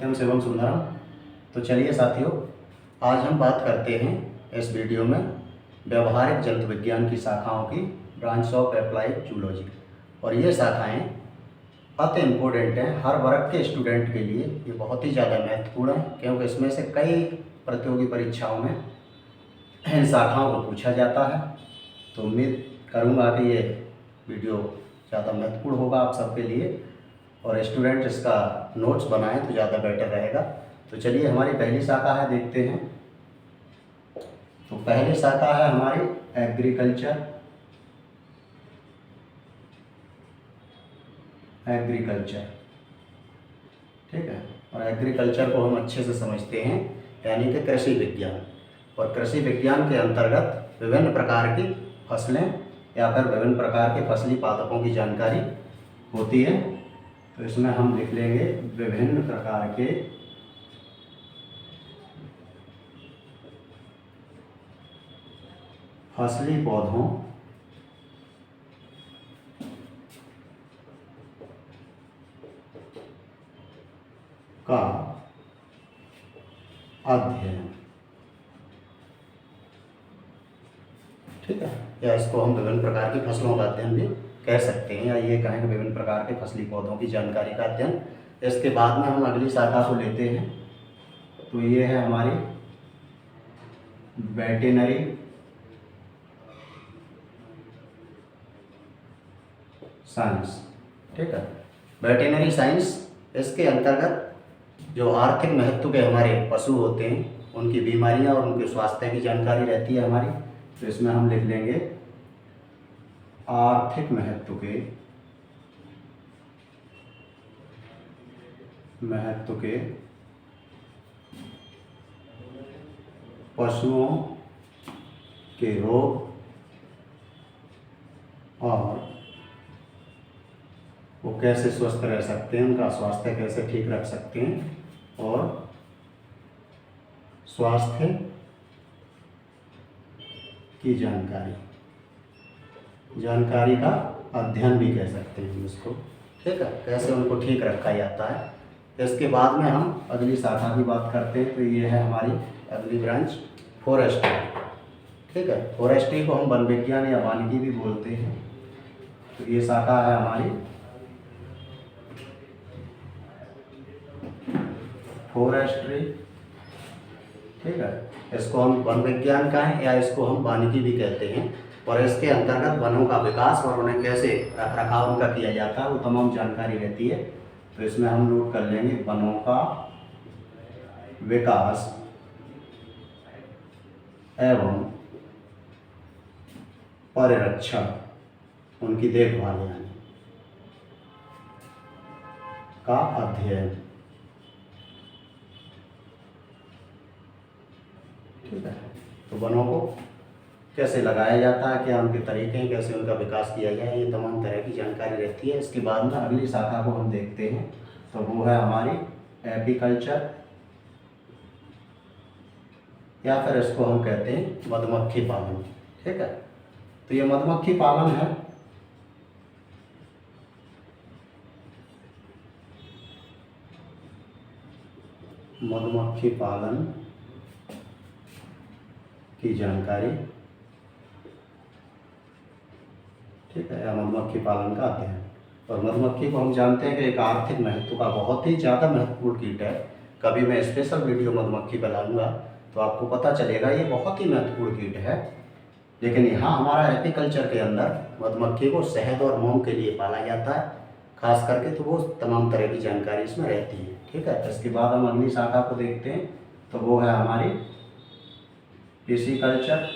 सत्यम शिवम सुंदरम। तो चलिए साथियों, आज हम बात करते हैं इस वीडियो में व्यवहारिक जंतु विज्ञान की शाखाओं की, ब्रांच ऑफ एप्लाइड जूलॉजी। और ये शाखाएं अति इम्पोर्टेंट हैं हर वर्ग के स्टूडेंट के लिए। ये बहुत ही ज़्यादा महत्वपूर्ण है क्योंकि इसमें से कई प्रतियोगी परीक्षाओं में इन शाखाओं को पूछा जाता है। तो उम्मीद करूँगा कि ये वीडियो ज़्यादा महत्वपूर्ण होगा आप सबके लिए, और स्टूडेंट इसका नोट्स बनाएं तो ज़्यादा बेटर रहेगा। तो चलिए, हमारी पहली शाखा है, देखते हैं। तो पहली शाखा है हमारी एग्रीकल्चर। ठीक है, और एग्रीकल्चर को हम अच्छे से समझते हैं, यानी कि कृषि विज्ञान। और कृषि विज्ञान के अंतर्गत विभिन्न प्रकार की फसलें या फिर विभिन्न प्रकार के फसली पादपों की जानकारी होती है। तो इसमें हम लिख लेंगे विभिन्न प्रकार के फसली पौधों का अध्ययन। ठीक है, या इसको हम विभिन्न प्रकार की फसलों का अध्ययन भी कह सकते हैं, या ये कहें कि विभिन्न प्रकार के फसली पौधों की जानकारी का अध्ययन। इसके बाद में हम अगली शाखा को लेते हैं। तो ये है हमारी वेटरनरी साइंस। ठीक है, वेटरनरी साइंस, इसके अंतर्गत जो आर्थिक महत्व के हमारे पशु होते हैं उनकी बीमारियां और उनके स्वास्थ्य की जानकारी रहती है हमारी। तो इसमें हम लिख लेंगे आर्थिक महत्व के पशुओं के रोग और वो कैसे स्वस्थ रह सकते हैं, उनका स्वास्थ्य कैसे ठीक रख सकते हैं, और स्वास्थ्य की जानकारी का अध्ययन भी कह सकते हैं हम इसको। ठीक है, कैसे उनको ठीक रखा जाता है। इसके बाद में हम अगली शाखा की बात करते हैं। तो ये है हमारी अगली ब्रांच, फॉरेस्ट्री। ठीक है, फॉरेस्ट्री को हम वन विज्ञान या वानिकी भी बोलते हैं। तो ये शाखा है हमारी फॉरेस्ट्री। ठीक है, इसको हम वन विज्ञान कहें या इसको हम वानिकी भी कहते हैं। और इसके अंतर्गत वनों का विकास और उन्हें कैसे रख रखाव उनका किया जाता है वो तमाम जानकारी रहती है। तो इसमें हम नोट कर लेंगे वनों का विकास एवं परिरक्षण, उनकी देखभाल यानी का अध्ययन। ठीक है, तो वनों को कैसे लगाया जाता है, क्या उनके तरीके हैं, कैसे उनका विकास किया जाए, ये तमाम तरह की जानकारी रहती है। इसके बाद में अगली शाखा को हम देखते हैं। तो वो है हमारी एपीकल्चर, या फिर इसको हम कहते हैं मधुमक्खी पालन। ठीक है, तो ये मधुमक्खी पालन है। मधुमक्खी पालन की जानकारी। ठीक है, या मधुमक्खी पालन का अध्ययन। और मधुमक्खी को हम जानते हैं कि एक आर्थिक महत्व का बहुत ही ज़्यादा महत्वपूर्ण कीट है। कभी मैं स्पेशल वीडियो मधुमक्खी पर लाऊंगा तो आपको पता चलेगा ये बहुत ही महत्वपूर्ण कीट है। लेकिन यहाँ हमारा एपीकल्चर के अंदर मधुमक्खी को शहद और मोम के लिए पाला जाता है खास करके, तो वो तमाम तरह की जानकारी इसमें रहती है। ठीक है, इसके बाद हम अगली शाखा को देखते हैं। तो वो है हमारी पिसीकल्चर।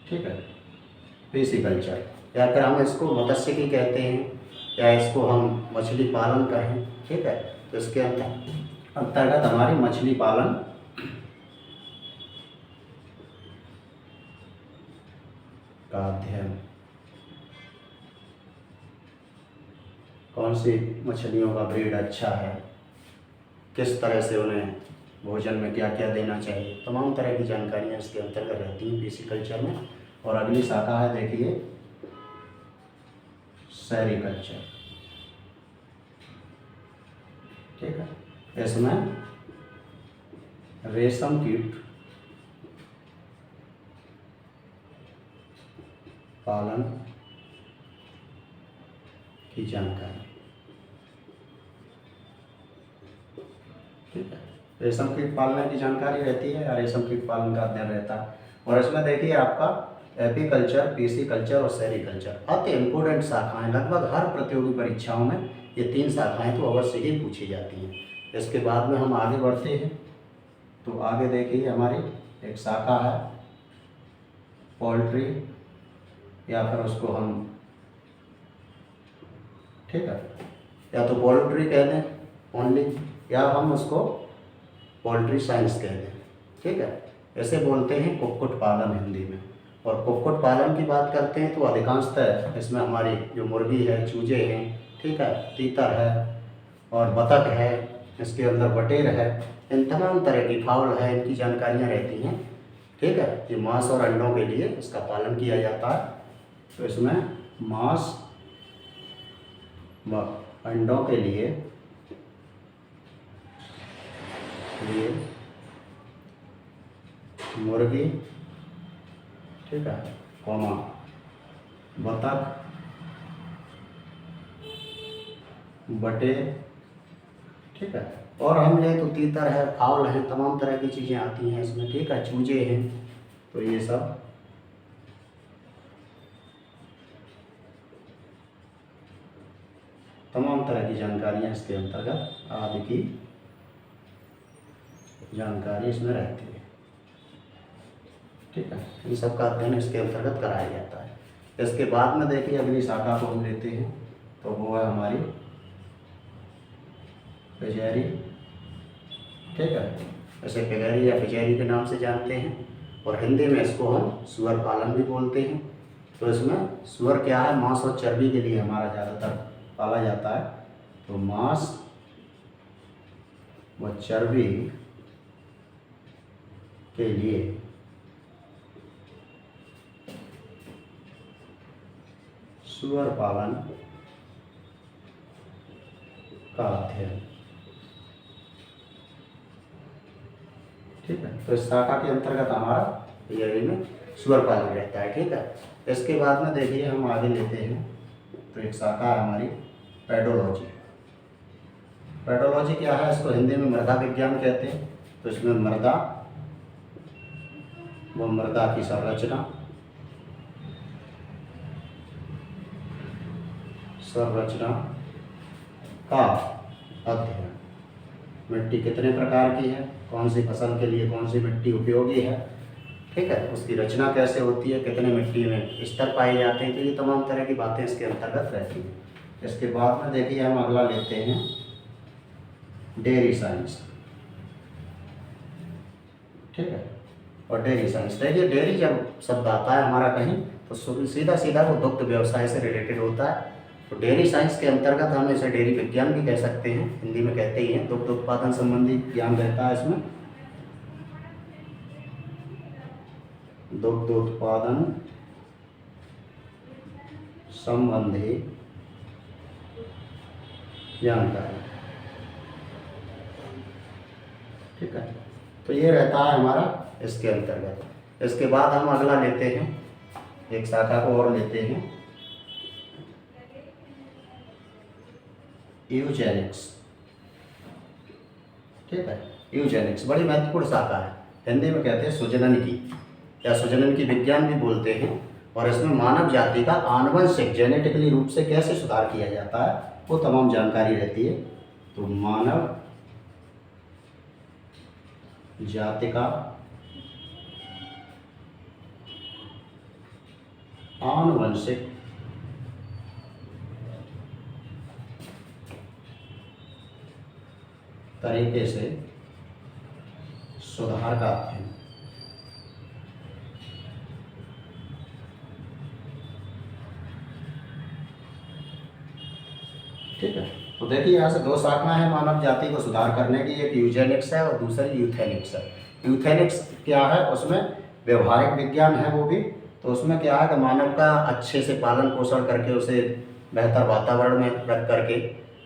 ठीक है, पिसीकल्चर, या फिर हम इसको मत्स्यिकी कहते हैं, या इसको हम मछली पालन कहें। ठीक है, तो इसके अंतर्गत हमारी मछली पालन का अध्ययन। कौन सी मछलियों का ब्रीड अच्छा है, किस तरह से उन्हें भोजन में क्या क्या देना चाहिए, तमाम तरह की जानकारियाँ इसके अंतर्गत रहती हैं पिसीकल्चर में। और अगली शाखा है, देखिए, सेरीकल्चर। ठीक है। इसमें रेशम कीट पालन की जानकारी, ठीक है। रेशम कीट पालने की जानकारी रहती है या रेशम कीट पालन का अध्ययन रहता है। और इसमें देखिए आपका एपीकल्चर, पीसीकल्चर और सेरीकल्चर अति इम्पोर्टेंट शाखाएं, लगभग हर प्रतियोगी परीक्षाओं में ये 3 शाखाएं तो अवश्य ही पूछी जाती हैं। इसके बाद में हम आगे बढ़ते हैं, तो आगे देखिए हमारी एक शाखा है पोल्ट्री, या फिर उसको हम, ठीक है, या तो पोल्ट्री कह दें ओनली, या हम उसको पोल्ट्री साइंस कह दें, ठीक है। ऐसे बोलते हैं कुक्कुट पालन हिंदी में। और कुक्कुट पालन की बात करते हैं तो अधिकांशतः इसमें हमारी जो मुर्गी है, चूजे हैं, ठीक है, तीतर है और बतख है, इसके अंदर बटेर है, इन तमाम तरह की फाउल है, इनकी जानकारियाँ रहती हैं, ठीक है। ये मांस और अंडों के लिए इसका पालन किया जाता है। तो इसमें मांस व अंडों के लिए मुर्गी, ठीक है, कौमा बतख, बटेर, ठीक है, और हम ले तो तीतर है, फाउल है, तमाम तरह की चीज़ें आती हैं इसमें, ठीक है, चूजे हैं, तो ये सब तमाम तरह की जानकारियाँ इसके अंतर्गत आदि की जानकारी इसमें रहती है, ठीक है। इन सब का अध्ययन इसके अंतर्गत कराया जाता है। इसके बाद में देखिए अगली शाखा को हम लेते हैं, तो वो है हमारी पिजैरी, ठीक है, ऐसे पिजैरी या पिजैरी के नाम से जानते हैं, और हिंदी में इसको हम सुअर पालन भी बोलते हैं। तो इसमें सुअर क्या है, मांस और चर्बी के लिए हमारा ज़्यादातर पाला जाता है। तो मांस व चर्बी के लिए सुअर पालन का अध्ययन, ठीक है। तो इस शाखा के अंतर्गत हमारा पिजैरी में सुअर पालन रहता है, ठीक है। इसके बाद में देखिए हम आगे लेते हैं, तो एक शाखा है हमारी पेडोलॉजी। पेडोलॉजी क्या है, इसको हिंदी में मृदा विज्ञान कहते हैं। तो इसमें मृदा व मृदा की संरचना का अध्ययन, मिट्टी कितने प्रकार की है, कौन सी फसल के लिए कौन सी मिट्टी उपयोगी है, ठीक है, उसकी रचना कैसे होती है, कितने मिट्टी में स्तर पाए जाते हैं, तो ये तमाम तरह की बातें इसके अंतर्गत रहती हैं। इसके बाद में देखिए हम अगला लेते हैं डेयरी साइंस, ठीक है। और डेयरी साइंस, देखिए डेयरी जब शब्द आता है हमारा कहीं तो सीधा सीधा वो दुग्ध व्यवसाय से रिलेटेड होता है। तो डेयरी साइंस के अंतर्गत हम इसे डेयरी विज्ञान भी कह सकते हैं, हिंदी में कहते ही हैं। दुग्ध उत्पादन संबंधी ज्ञान रहता है इसमें, दुग्ध उत्पादन संबंधी जानकारी, ठीक है। तो ये रहता है हमारा इसके अंतर्गत। इसके बाद हम अगला लेते हैं, एक शाखा को और लेते हैं, यूजेनिक्स, ठीक है। यूजेनिक्स बड़ी महत्वपूर्ण शाखा है, हिंदी में कहते हैं सुजनन की, या सुजनन की विज्ञान भी बोलते हैं। और इसमें मानव जाति का आनुवंशिक जेनेटिकली रूप से कैसे सुधार किया जाता है वो तमाम जानकारी रहती है। तो मानव जाति का आनुवंशिक तरीके से सुधार का अध्ययन, ठीक है। तो देखिए यहाँ से 2 शाखाएं हैं मानव जाति को सुधार करने की, एक यूजेनिक्स है और दूसरी यूथेनिक्स है। यूथेनिक्स क्या है, उसमें व्यवहारिक विज्ञान है वो भी। तो उसमें क्या है कि मानव का अच्छे से पालन पोषण करके उसे बेहतर वातावरण में रख करके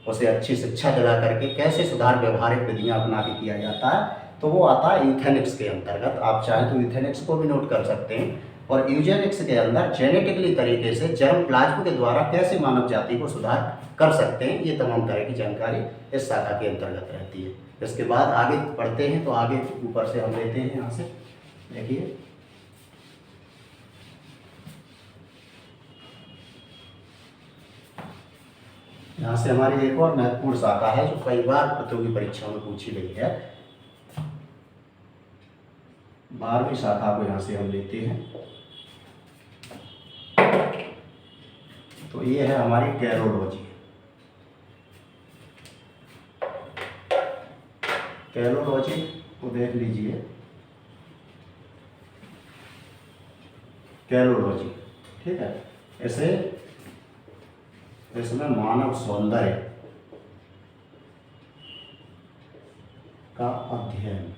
उसे अच्छी शिक्षा दिला करके कैसे सुधार व्यवहारिक विधियां अपना के किया जाता है, तो वो आता है यूथेनिक्स के अंतर्गत। आप चाहें तो यूथेनिक्स को भी नोट कर सकते हैं। और यूजेनिक्स के अंदर जेनेटिकली तरीके से जर्म प्लाज्म के द्वारा कैसे मानव जाति को सुधार कर सकते हैं, ये तमाम तरह की जानकारी इस शाखा के अंतर्गत रहती है। इसके बाद आगे बढ़ते हैं, तो आगे ऊपर से हम लेते हैं, यहाँ से देखिए यहाँ से हमारी एक और महत्वपूर्ण शाखा है जो कई बार प्रतियोगी परीक्षाओं में पूछी गई है। 12वीं शाखा को यहाँ से हम लेते हैं, तो ये है हमारी कैरोलॉजी। कैरोलॉजी को देख लीजिए, कैरोलॉजी, ठीक है। इसे इसमें मानव सौंदर्य का अध्ययन,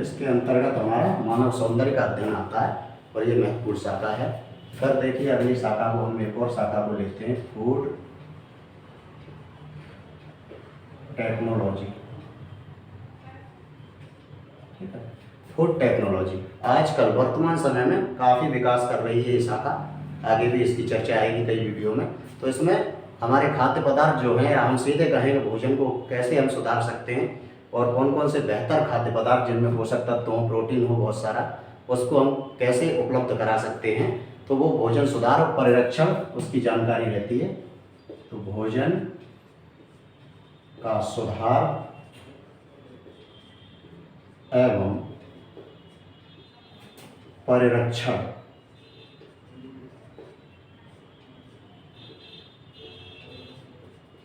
इसके अंतर्गत हमारा मानव सौंदर्य का अध्ययन आता है और ये महत्वपूर्ण शाखा है। फिर देखिए अगली शाखा को हम एक और शाखा को लेते हैं, फूड टेक्नोलॉजी, ठीक है। फूड टेक्नोलॉजी आजकल वर्तमान समय में काफ़ी विकास कर रही है ये शाखा, आगे भी इसकी चर्चा आएगी कई वीडियो में। तो इसमें हमारे खाद्य पदार्थ जो हैं, हम सीधे कहेंगे भोजन को कैसे हम सुधार सकते हैं और कौन कौन से बेहतर खाद्य पदार्थ जिनमें पोषक तत्व हो, प्रोटीन हो बहुत सारा, उसको हम कैसे उपलब्ध करा सकते हैं, तो वो भोजन सुधार और परिरक्षण उसकी जानकारी रहती है। तो भोजन का सुधार एवं परिरक्षण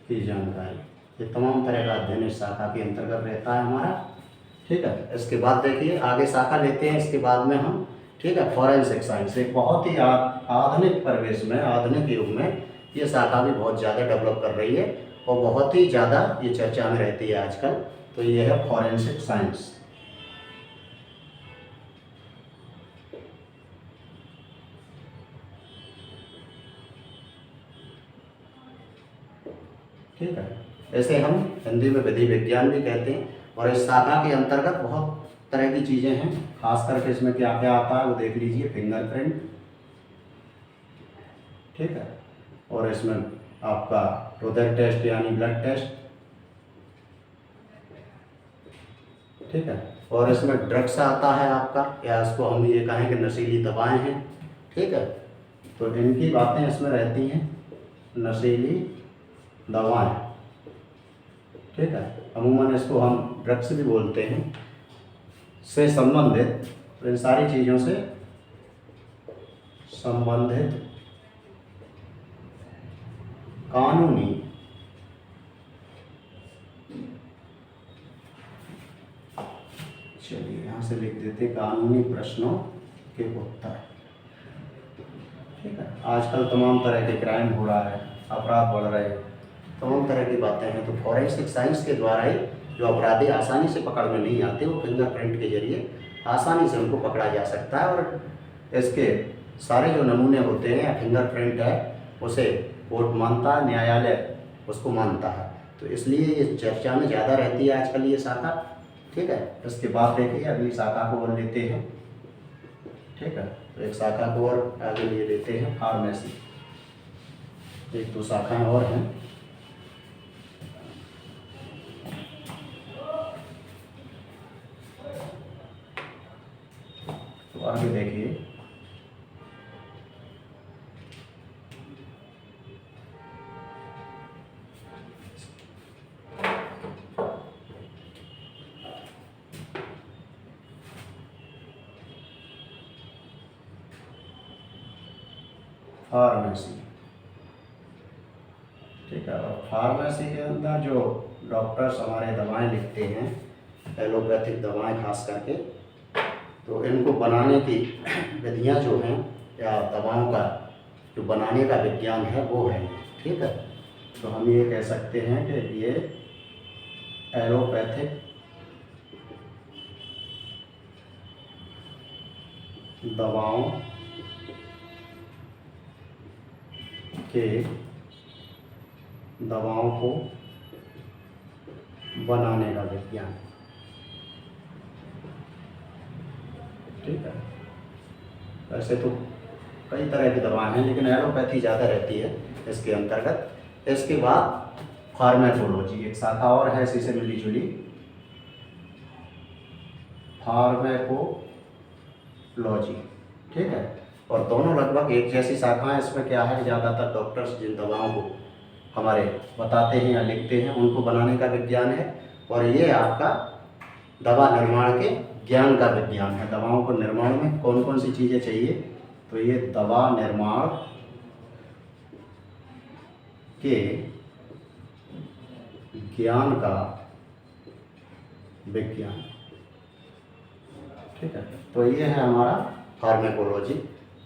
की जानकारी, ये तमाम तरह का अध्ययन इस शाखा के अंतर्गत रहता है हमारा, ठीक है। इसके बाद देखिए आगे शाखा लेते हैं, इसके बाद में हम, ठीक है, फॉरेंसिक साइंस। एक बहुत ही आधुनिक परिवेश में, आधुनिक युग में ये शाखा भी बहुत ज़्यादा डेवलप कर रही है और बहुत ही ज़्यादा ये चर्चा में रहती है आजकल। तो ये है फॉरेंसिक साइंस, ठीक है। ऐसे हम हिंदी में विधि विज्ञान भी कहते हैं। और इस शाखा के अंतर्गत बहुत तरह की चीज़ें हैं, खास करके इसमें क्या क्या आता है वो देख लीजिए। फिंगरप्रिंट, ठीक है, और इसमें आपका हृदय टेस्ट यानी ब्लड टेस्ट, ठीक है, और इसमें ड्रग्स आता है आपका, या इसको हम ये कहें कि नशीली दवाएं हैं, ठीक है। तो इनकी बातें इसमें रहती हैं, नशीली दवाएं, ठीक है, अमूमन इसको हम ड्रग्स भी बोलते हैं, से संबंधित, तो इन सारी चीज़ों से संबंधित कानूनी चलिए यहाँ से लिख देते कानूनी प्रश्नों के उत्तर, ठीक है। आजकल तमाम तरह के क्राइम हो रहा है, अपराध बढ़ रहे हैं, तमाम तरह की बातें हैं। तो फॉरेंसिक साइंस के द्वारा ही जो अपराधी आसानी से पकड़ में नहीं आते, वो फिंगरप्रिंट के जरिए आसानी से उनको पकड़ा जा सकता है। और इसके सारे जो नमूने होते हैं या फिंगरप्रिंट है, उसे कोर्ट मानता है, न्यायालय उसको मानता है। तो इसलिए ये चर्चा में ज़्यादा रहती है आजकल ये शाखा, ठीक है। इसके बाद देखिए अगली शाखा को और लेते हैं, ठीक है। तो एक शाखा को और आगे लिए लेते हैं, फार्मेसी। एक दो शाखाएं और हैं, तो आगे देखिए फार्मेसी, ठीक है। और फार्मेसी के अंदर जो डॉक्टर्स हमारे दवाएं लिखते हैं, एलोपैथिक दवाएं खास करके, तो इनको बनाने की विधियां जो हैं या दवाओं का जो बनाने का विज्ञान है वो है, ठीक है। तो हम ये कह सकते हैं कि ये एलोपैथिक दवाओं के दवाओं को बनाने का विज्ञान। ठीक है, वैसे तो कई तरह की दवाएं हैं लेकिन एलोपैथी ज़्यादा रहती है इसके अंतर्गत। इसके बाद फार्मेकोलॉजी एक शाखा और है इसी से मिली जुली, फार्मेकोलॉजी। ठीक है, और दोनों लगभग एक जैसी शाखाएं। इसमें क्या है, ज़्यादातर डॉक्टर्स जिन दवाओं को हमारे बताते हैं या लिखते हैं उनको बनाने का विज्ञान है, और ये आपका दवा निर्माण के ज्ञान का विज्ञान है। दवाओं को निर्माण में कौन कौन सी चीज़ें चाहिए, तो ये दवा निर्माण के ज्ञान का विज्ञान। ठीक है, तो ये है हमारा फार्मेकोलॉजी।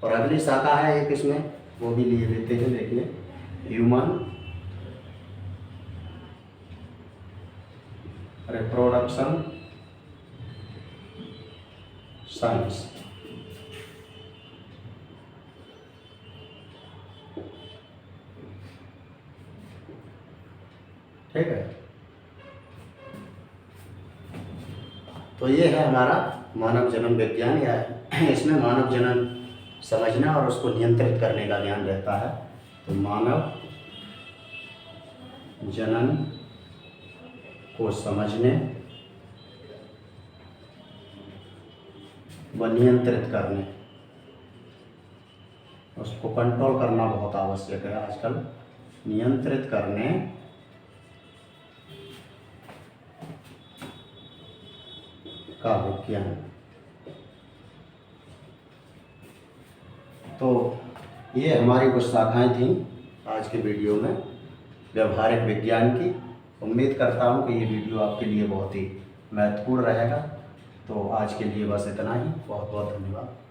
और अगली शाखा है एक इसमें, वो भी लिए लेते हैं, देखिए, ह्यूमन रिप्रोडक्शन साइंस। ठीक है, तो ये है हमारा मानव जन्म विज्ञान, या इसमें मानव जन्म समझना और उसको नियंत्रित करने का ज्ञान रहता है। तो मानव जनन को समझने व नियंत्रित करने, उसको कंट्रोल करना बहुत आवश्यक है आजकल, नियंत्रित करने का विज्ञान। तो ये हमारी कुछ शाखाएं थीं आज के वीडियो में व्यवहारिक विज्ञान की। उम्मीद करता हूँ कि ये वीडियो आपके लिए बहुत ही महत्वपूर्ण रहेगा। तो आज के लिए बस इतना ही, बहुत बहुत धन्यवाद।